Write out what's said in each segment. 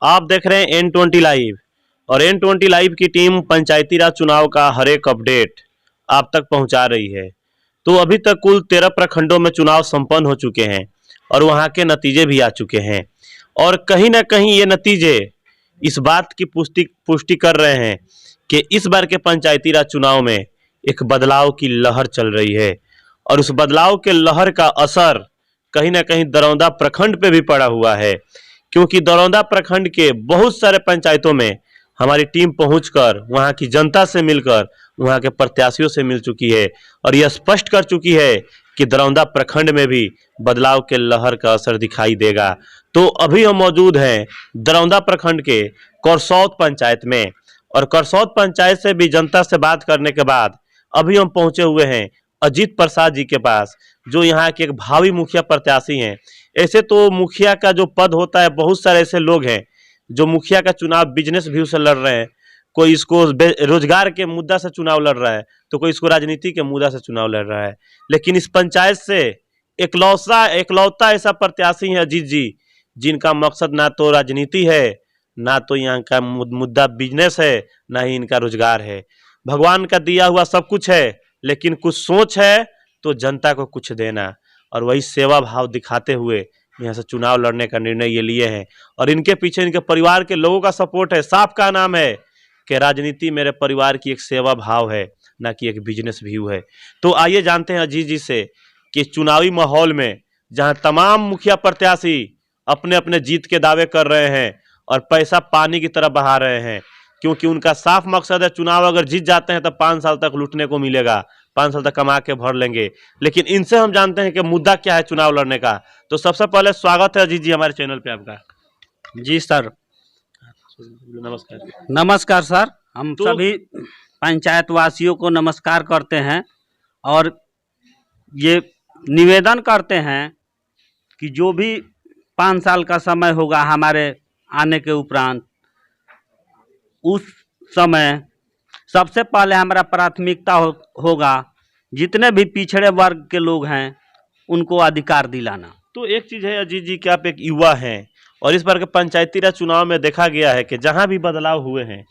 आप देख रहे हैं N20 लाइव और N20 लाइव की टीम पंचायती राज चुनाव का हर एक अपडेट आप तक पहुंचा रही है। तो अभी तक कुल 13 प्रखंडों में चुनाव संपन्न हो चुके हैं और वहां के नतीजे भी आ चुके हैं और कहीं ना कहीं ये नतीजे इस बात की पुष्टि कर रहे हैं कि इस बार के पंचायती राज चुनाव में एक बदलाव की लहर चल रही है और उस बदलाव के लहर का असर कहीं ना कहीं दरौंदा प्रखंड पे भी पड़ा हुआ है, क्योंकि दरौंदा प्रखंड के बहुत सारे पंचायतों में हमारी टीम पहुंचकर वहां की जनता से मिलकर वहां के प्रत्याशियों से मिल चुकी है और यह स्पष्ट कर चुकी है कि दरौंदा प्रखंड में भी बदलाव के लहर का असर दिखाई देगा। तो अभी हम मौजूद हैं दरौंदा प्रखंड के करसौत पंचायत में और करसौत पंचायत से भी जनता से बात करने के बाद अभी हम पहुंचे हुए हैं अजीत प्रसाद जी के पास, जो यहाँ के एक भावी मुखिया प्रत्याशी हैं। ऐसे तो मुखिया का जो पद होता है, बहुत सारे ऐसे लोग हैं जो मुखिया का चुनाव बिजनेस व्यू से लड़ रहे हैं, कोई इसको रोजगार के मुद्दा से चुनाव लड़ रहा है तो कोई इसको राजनीति के मुद्दा से चुनाव लड़ रहा है। लेकिन इस पंचायत से एकलौता ऐसा प्रत्याशी है अजीत जी, जिनका मकसद ना तो राजनीति है, ना तो यहाँ का मुद्दा बिजनेस है, ना ही इनका रोजगार है। भगवान का दिया हुआ सब कुछ है, लेकिन कुछ सोच है तो जनता को कुछ देना, और वही सेवा भाव दिखाते हुए यहाँ से चुनाव लड़ने का निर्णय ये लिए हैं। और इनके पीछे इनके परिवार के लोगों का सपोर्ट है। साफ का नाम है कि राजनीति मेरे परिवार की एक सेवा भाव है, ना कि एक बिजनेस व्यू है। तो आइए जानते हैं अजीत जी से कि चुनावी माहौल में जहाँ तमाम मुखिया प्रत्याशी अपने अपने जीत के दावे कर रहे हैं और पैसा पानी की तरह बहा रहे हैं, क्योंकि उनका साफ मकसद है चुनाव अगर जीत जाते हैं तो 5 साल तक लूटने को मिलेगा, 5 साल तक कमा के भर लेंगे। लेकिन इनसे हम जानते हैं कि मुद्दा क्या है चुनाव लड़ने का। तो सबसे पहले स्वागत है अजीत जी हमारे चैनल पे आपका। जी सर, नमस्कार। नमस्कार सर। हम सभी पंचायत वासियों को नमस्कार करते हैं और ये निवेदन करते हैं कि जो भी 5 साल का समय होगा हमारे आने के उपरांत, उस समय सबसे पहले हमारा प्राथमिकता होगा जितने भी पिछड़े वर्ग के लोग हैं उनको अधिकार दिलाना। तो एक चीज़ है अजीत जी कि आप एक युवा हैं और इस बार के पंचायती राज चुनाव में देखा गया है कि जहां भी बदलाव हुए हैं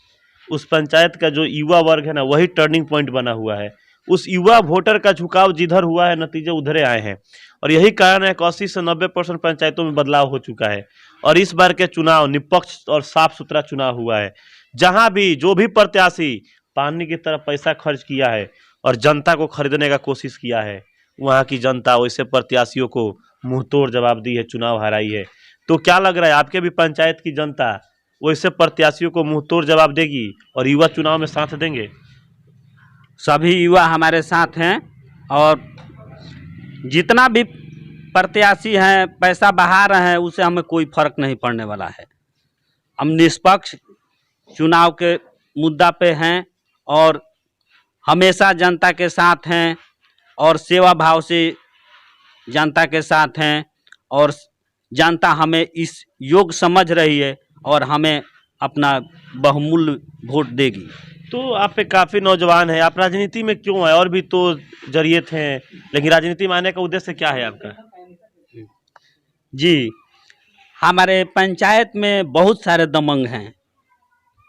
उस पंचायत का जो युवा वर्ग है ना, वही टर्निंग पॉइंट बना हुआ है। उस युवा वोटर का झुकाव जिधर हुआ है नतीजे उधरे आए हैं और यही कारण है कि 80 से 90% पंचायतों में बदलाव हो चुका है। और इस बार के चुनाव निष्पक्ष और साफ सुथरा चुनाव हुआ है, जहां भी जो भी प्रत्याशी पानी की तरफ पैसा खर्च किया है और जनता को खरीदने का कोशिश किया है, वहां की जनता वैसे प्रत्याशियों को मुंह तोड़ जवाब दी है, चुनाव हराई है। तो क्या लग रहा है आपके भी पंचायत की जनता वैसे प्रत्याशियों को मुंह तोड़ जवाब देगी और युवा चुनाव में साथ देंगे? सभी युवा हमारे साथ हैं और जितना भी प्रत्याशी हैं पैसा बहा रहे हैं उससे हमें कोई फर्क नहीं पड़ने वाला है। हम निष्पक्ष चुनाव के मुद्दा पे हैं और हमेशा जनता के साथ हैं और सेवा भाव से जनता के साथ हैं और जनता हमें इस योग्य समझ रही है और हमें अपना बहुमूल्य वोट देगी। तो आप पे काफ़ी नौजवान हैं, आप राजनीति में क्यों आए? और भी तो जरिए थे, लेकिन राजनीति में आने का उद्देश्य क्या है आपका? जी, हमारे पंचायत में बहुत सारे दबंग हैं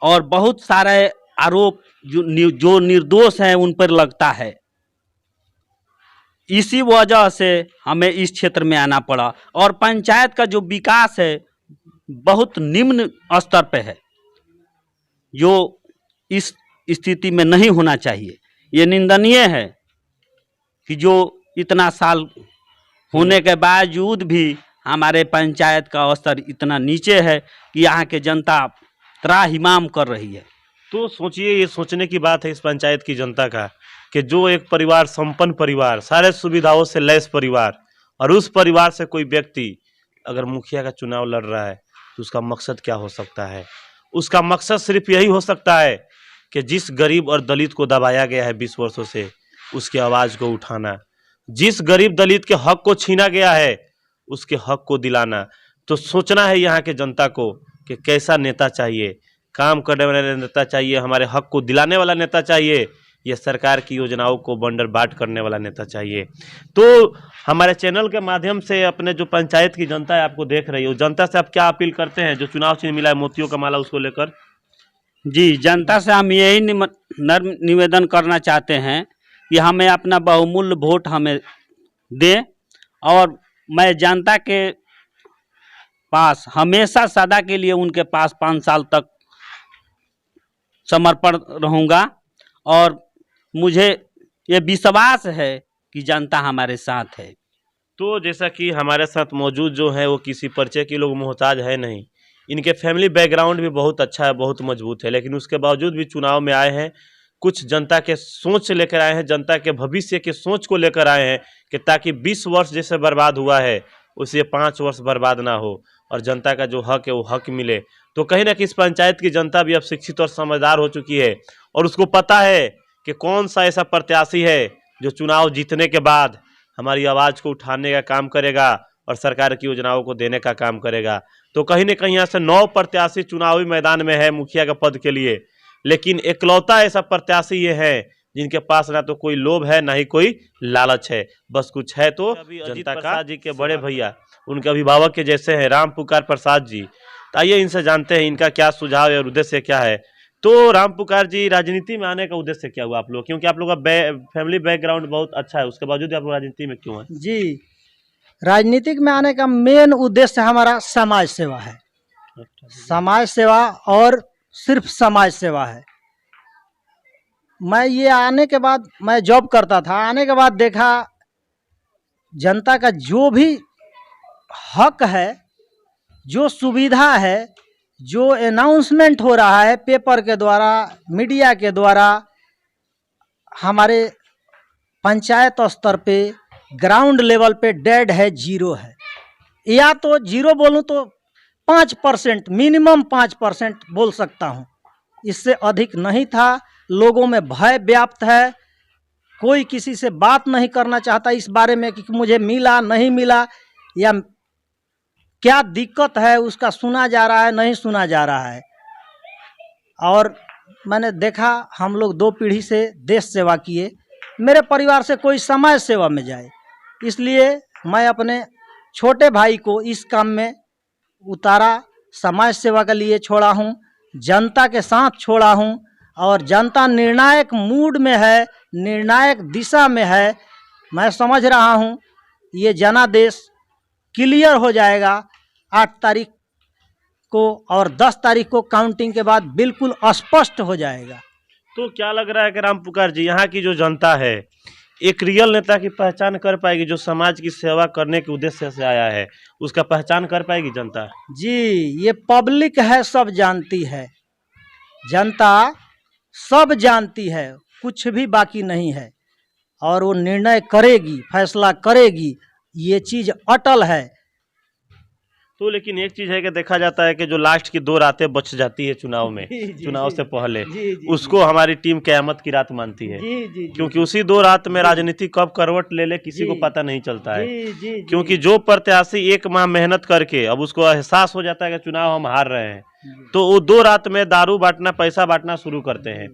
और बहुत सारे आरोप जो निर्दोष हैं उन पर लगता है। इसी वजह से हमें इस क्षेत्र में आना पड़ा और पंचायत का जो विकास है बहुत निम्न स्तर पे है, जो इस स्थिति में नहीं होना चाहिए। ये निंदनीय है कि जो इतना साल होने के बावजूद भी हमारे पंचायत का स्तर इतना नीचे है कि यहाँ के जनता त्राहिमाम कर रही है। तो सोचिए, ये सोचने की बात है इस पंचायत की जनता का कि जो एक परिवार, संपन्न परिवार, सारे सुविधाओं से लैस परिवार, और उस परिवार से कोई व्यक्ति अगर मुखिया का चुनाव लड़ रहा है तो उसका मकसद क्या हो सकता है? उसका मकसद सिर्फ यही हो सकता है कि जिस गरीब और दलित को दबाया गया है 20 वर्षों से, उसकी आवाज़ को उठाना, जिस गरीब दलित के हक को छीना गया है उसके हक को दिलाना। तो सोचना है यहाँ के जनता को कि कैसा नेता चाहिए, काम करने वाला नेता चाहिए, हमारे हक को दिलाने वाला नेता चाहिए, या सरकार की योजनाओं को बंडर बाट करने वाला नेता चाहिए। तो हमारे चैनल के माध्यम से अपने जो पंचायत की जनता है आपको देख रही है, जनता से आप क्या अपील करते हैं जो चुनाव चिन्ह मिला है मोतियों का माला उसको लेकर? जी, जनता से हम यही नर्म निवेदन करना चाहते हैं कि हमें अपना बहुमूल्य वोट हमें दें और मैं जनता के पास हमेशा सदा के लिए उनके पास 5 साल तक समर्पण रहूँगा और मुझे ये विश्वास है कि जनता हमारे साथ है। तो जैसा कि हमारे साथ मौजूद जो है वो किसी परिचय के लोग मोहताज है नहीं, इनके फैमिली बैकग्राउंड भी बहुत अच्छा है, बहुत मजबूत है, लेकिन उसके बावजूद भी चुनाव में आए हैं। कुछ जनता के सोच से लेकर आए हैं, जनता के भविष्य के सोच को लेकर आए हैं कि ताकि 20 वर्ष जैसे बर्बाद हुआ है उसे 5 वर्ष बर्बाद ना हो और जनता का जो हक है वो हक मिले। तो कहीं ना कहीं इस पंचायत की जनता भी अब शिक्षित और समझदार हो चुकी है और उसको पता है कि कौन सा ऐसा प्रत्याशी है जो चुनाव जीतने के बाद हमारी आवाज़ को उठाने का काम करेगा और सरकार की योजनाओं को देने का काम करेगा। तो कहीं ना कहीं यहाँ से 9 प्रत्याशी चुनावी मैदान में है मुखिया के पद के लिए, लेकिन एकलौता ऐसा प्रत्याशी ये है जिनके पास ना तो कोई लोभ है ना ही कोई लालच है, बस कुछ है तो जनता का। जी के बड़े भैया उनके अभिभावक के जैसे हैं राम पुकार प्रसाद जी, तो आइए इनसे जानते हैं इनका क्या सुझाव है और उद्देश्य क्या है। तो राम पुकार जी, राजनीति में आने का उद्देश्य क्या हुआ आप लोग? क्योंकि आप लोग का फैमिली बैकग्राउंड बहुत अच्छा है, उसके बावजूद आप लोग राजनीति में क्यों हैं? जी, राजनीतिक में आने का मेन उद्देश्य हमारा समाज सेवा है। समाज सेवा और सिर्फ समाज सेवा है। मैं ये आने के बाद मैं जॉब करता था, आने के बाद देखा जनता का जो भी हक है, जो सुविधा है, जो अनाउंसमेंट हो रहा है पेपर के द्वारा, मीडिया के द्वारा, हमारे पंचायत स्तर पे ग्राउंड लेवल पे डेड है, जीरो है, या तो जीरो बोलूँ तो 5%, मिनिमम 5% बोल सकता हूँ, इससे अधिक नहीं था। लोगों में भय व्याप्त है, कोई किसी से बात नहीं करना चाहता इस बारे में कि मुझे मिला नहीं मिला या क्या दिक्कत है, उसका सुना जा रहा है नहीं सुना जा रहा है। और मैंने देखा हम लोग 2 पीढ़ी से देश सेवा किए, मेरे परिवार से कोई समाज सेवा में जाए, इसलिए मैं अपने छोटे भाई को इस काम में उतारा, समाज सेवा के लिए छोड़ा हूँ, जनता के साथ छोड़ा हूँ और जनता निर्णायक मूड में है, निर्णायक दिशा में है। मैं समझ रहा हूँ ये जनादेश क्लियर हो जाएगा 8 तारीख को और 10 तारीख को काउंटिंग के बाद बिल्कुल स्पष्ट हो जाएगा। तो क्या लग रहा है कि राम पुकार जी, यहाँ की जो जनता है एक रियल नेता की पहचान कर पाएगी जो समाज की सेवा करने के उद्देश्य से आया है, उसका पहचान कर पाएगी जनता? जी, ये पब्लिक है, सब जानती है, जनता सब जानती है, कुछ भी बाकी नहीं है और वो निर्णय करेगी, फैसला करेगी, ये चीज़ अटल है। तो लेकिन एक चीज है कि देखा जाता है कि जो लास्ट की 2 रातें बच जाती है चुनाव में, चुनाव से पहले, उसको हमारी टीम क़यामत की रात मानती है, क्योंकि उसी 2 रात में राजनीति कब करवट ले ले किसी को पता नहीं चलता है। क्योंकि जो प्रत्याशी 1 माह मेहनत करके अब उसको एहसास हो जाता है कि चुनाव हम हार रहे हैं, तो वो 2 रात में दारू बांटना, पैसा बांटना शुरू करते हैं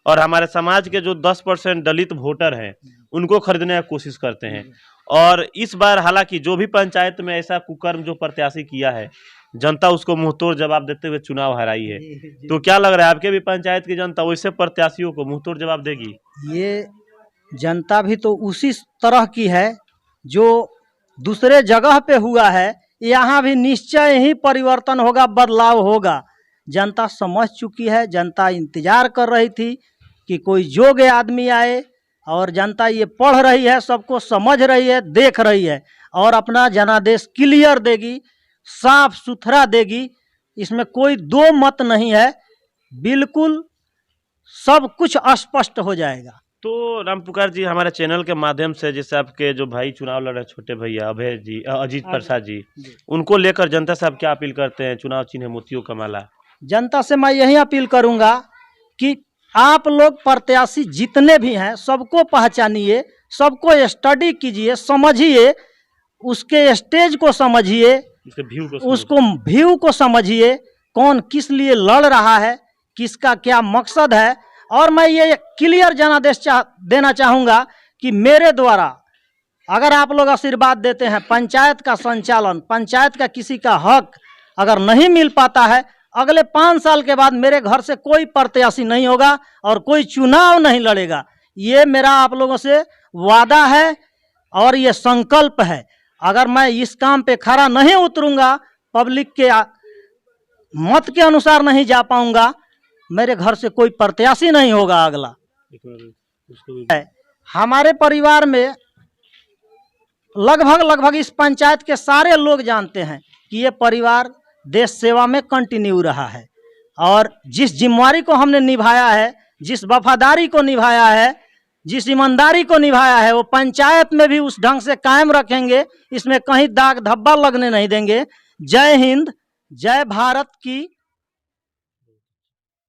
और हमारे समाज के जो 10% दलित वोटर हैं उनको खरीदने की कोशिश करते हैं। और इस बार हालांकि जो भी पंचायत में ऐसा कुकर्म जो प्रत्याशी किया है, जनता उसको मुंहतोड़ जवाब देते हुए चुनाव हराई है। तो क्या लग रहा है आपके भी पंचायत की जनता वैसे प्रत्याशियों को मुंहतोड़ जवाब देगी? ये जनता भी तो उसी तरह की है जो दूसरे जगह पे हुआ है, यहाँ भी निश्चय ही परिवर्तन होगा, बदलाव होगा। जनता समझ चुकी है, जनता इंतजार कर रही थी कि कोई योग्य आदमी आए और जनता ये पढ़ रही है, सबको समझ रही है, देख रही है और अपना जनादेश क्लियर देगी, साफ सुथरा देगी, इसमें कोई 2 मत नहीं है, बिल्कुल सब कुछ स्पष्ट हो जाएगा। तो राम पुकार जी, हमारे चैनल के माध्यम से जैसे आपके जो भाई चुनाव लड़ रहे छोटे भैया अभय जी, अजीत प्रसाद जी, उनको लेकर जनता से आप क्या अपील करते हैं? चुनाव चिन्ह मोतियों का माला। जनता से मैं यही अपील करूंगा कि आप लोग प्रत्याशी जितने भी हैं सबको पहचानिए, सबको स्टडी कीजिए, समझिए, उसके स्टेज को समझिए, उसको व्यू को समझिए, कौन किस लिए लड़ रहा है, किसका क्या मकसद है और मैं ये क्लियर जनादेश देना चाहूँगा कि मेरे द्वारा अगर आप लोग आशीर्वाद देते हैं, पंचायत का संचालन, पंचायत का किसी का हक अगर नहीं मिल पाता है, अगले 5 साल के बाद मेरे घर से कोई प्रत्याशी नहीं होगा और कोई चुनाव नहीं लड़ेगा। ये मेरा आप लोगों से वादा है और ये संकल्प है। अगर मैं इस काम पे खरा नहीं उतरूंगा, पब्लिक के मत के अनुसार नहीं जा पाऊंगा, मेरे घर से कोई प्रत्याशी नहीं होगा अगला। हमारे परिवार में लगभग इस पंचायत के सारे लोग जानते हैं कि ये परिवार देश सेवा में कंटिन्यू रहा है और जिस जिम्मेवारी को हमने निभाया है, जिस वफादारी को निभाया है, जिस ईमानदारी को निभाया है, वो पंचायत में भी उस ढंग से कायम रखेंगे। इसमें कहीं दाग धब्बा लगने नहीं देंगे। जय हिंद, जय भारत की